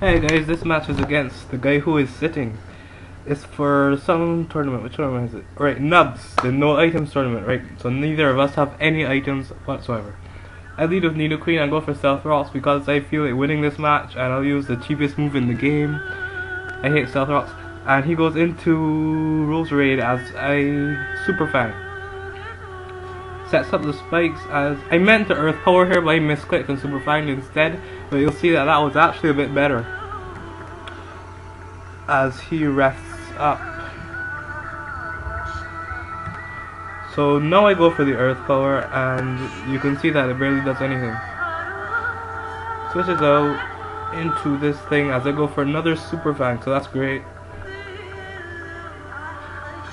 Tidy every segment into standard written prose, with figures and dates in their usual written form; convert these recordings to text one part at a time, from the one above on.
Hey guys, this match is against the guy who is sitting. It's for some tournament. Which tournament is it? Right, Nubs, the no items tournament, right? So neither of us have any items whatsoever. I lead with Needle Queen and go for Stealth Rocks because I feel like winning this match, and I'll use the cheapest move in the game. I hate Stealth Rocks. And he goes into Rose Raid as a Super Fang. Sets up the spikes as I meant to Earth Power here, but I misclicked on Super Fang instead. But you'll see that that was actually a bit better as he rests up. So now I go for the Earth Power, and you can see that it barely does anything. Switches out into this thing as I go for another Super Fang, so that's great.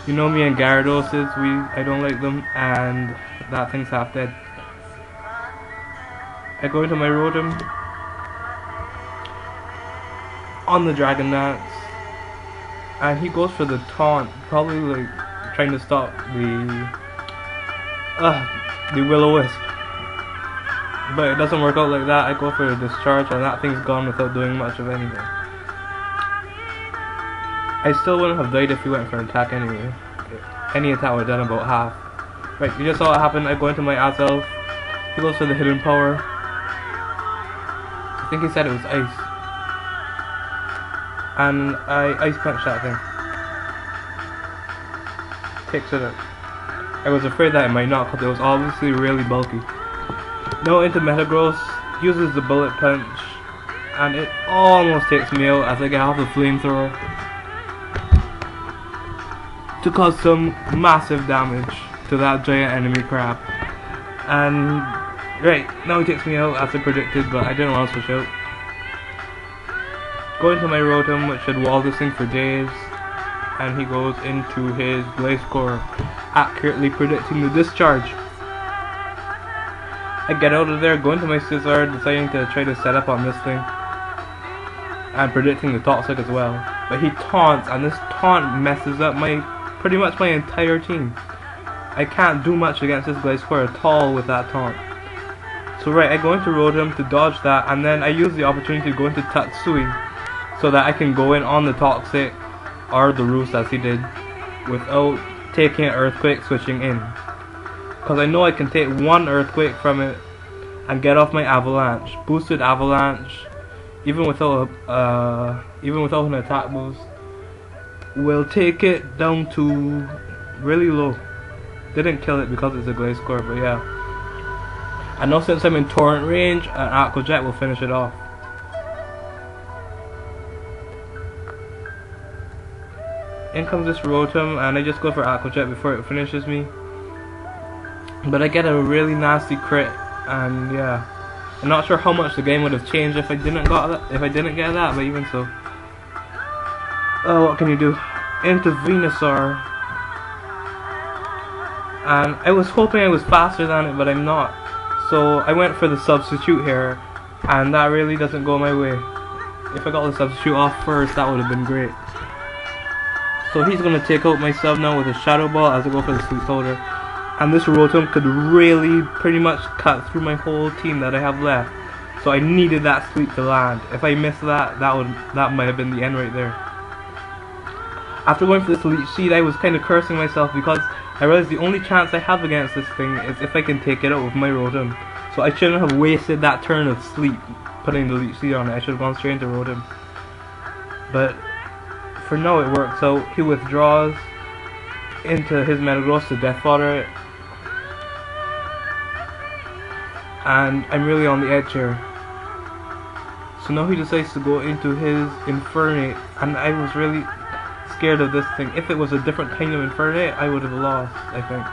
You know me and Gyarados, I don't like them, and that thing's half dead. I go into my Rotom on the Dragon Dance, and he goes for the taunt, probably like trying to stop the Will-O-Wisp. But it doesn't work out like that. I go for a Discharge, and that thing's gone without doing much of anything. I still wouldn't have died if he went for an attack anyway. Any attack would have done about half. Right, you just saw what happened. I go into my Azelf. He goes for the Hidden Power. I think he said it was Ice. And I Ice Punch that thing. Takes it out. I was afraid that it might not, because it was obviously really bulky. Now into Metagross. Uses the Bullet Punch. And it almost takes me out as I get off the Flamethrower to cause some massive damage to that giant enemy crab. And right, now he takes me out as I predicted, but I didn't want to switch out. Go into my Rotom, which should wall this thing for days, and he goes into his Blaze Core, accurately predicting the Discharge. I get out of there, go into my Scizor, deciding to try to set up on this thing, and predicting the Toxic as well. But he taunts, and this taunt messes up pretty much my entire team. I can't do much against this Blaze Core at all with that taunt. So right, I go into Rotom to dodge that, and then I use the opportunity to go into Tatsui so that I can go in on the Toxic or the Roost as he did without taking an Earthquake switching in. Because I know I can take one Earthquake from it and get off my Avalanche. Boosted Avalanche, even without an attack boost, will take it down to really low. Didn't kill it because it's a Glaze Core, but yeah. And now since I'm in Torrent range, an Aqua Jet will finish it off. In comes this Rotom, and I just go for Aqua Jet before it finishes me. But I get a really nasty crit, and yeah. I'm not sure how much the game would have changed if I didn't get that, but even so. Oh, what can you do? Into Venusaur. And I was hoping I was faster than it, but I'm not. So I went for the substitute here, and that really doesn't go my way. If I got the substitute off first, that would have been great. So he's going to take out my sub now with a Shadow Ball as I go for the Sleep Powder. And this Rotom could really pretty much cut through my whole team that I have left. So I needed that Sleep to land. If I missed that, that might have been the end right there. After going for this Leech Seed, I was kind of cursing myself because I realized the only chance I have against this thing is if I can take it out with my Rotom. So I shouldn't have wasted that turn of Sleep putting the Leech Seed on it. I should have gone straight into Rotom. But for now it works. So he withdraws into his Metagross to Death Fodder it. And I'm really on the edge here. So now he decides to go into his Infernape, and I was really scared of this thing. If it was a different kind of Infernape, I would have lost, I think.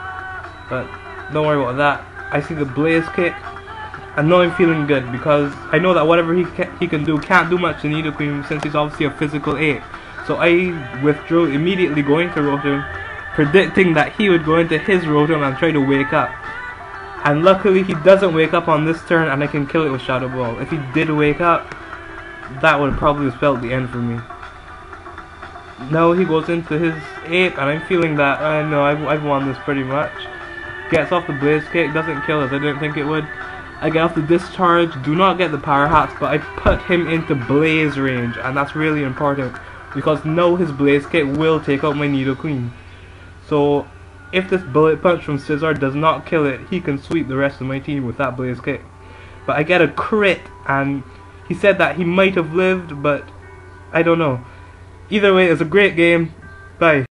But don't worry about that. I see the Blaze Kick, and now I'm feeling good because I know that whatever he can do can't do much to Nidoqueen since he's obviously a physical ape. So I withdrew immediately, going to Rotom, predicting that he would go into his Rotom and try to wake up. And luckily he doesn't wake up on this turn, and I can kill it with Shadow Ball. If he did wake up, that would probably have spelled the end for me. Now he goes into his ape, and I'm feeling that I know I've won this pretty much. Gets off the Blaze Kick, doesn't kill as I didn't think it would, I get off the discharge, do not get the power hats, but I put him into blaze range, and that's really important because now his blaze kit will take out my Needle Queen. So if this bullet punch from Scizor does not kill it, he can sweep the rest of my team with that blaze kit. But I get a crit, and he said that he might have lived, but I don't know. Either way, it's a great game. Bye.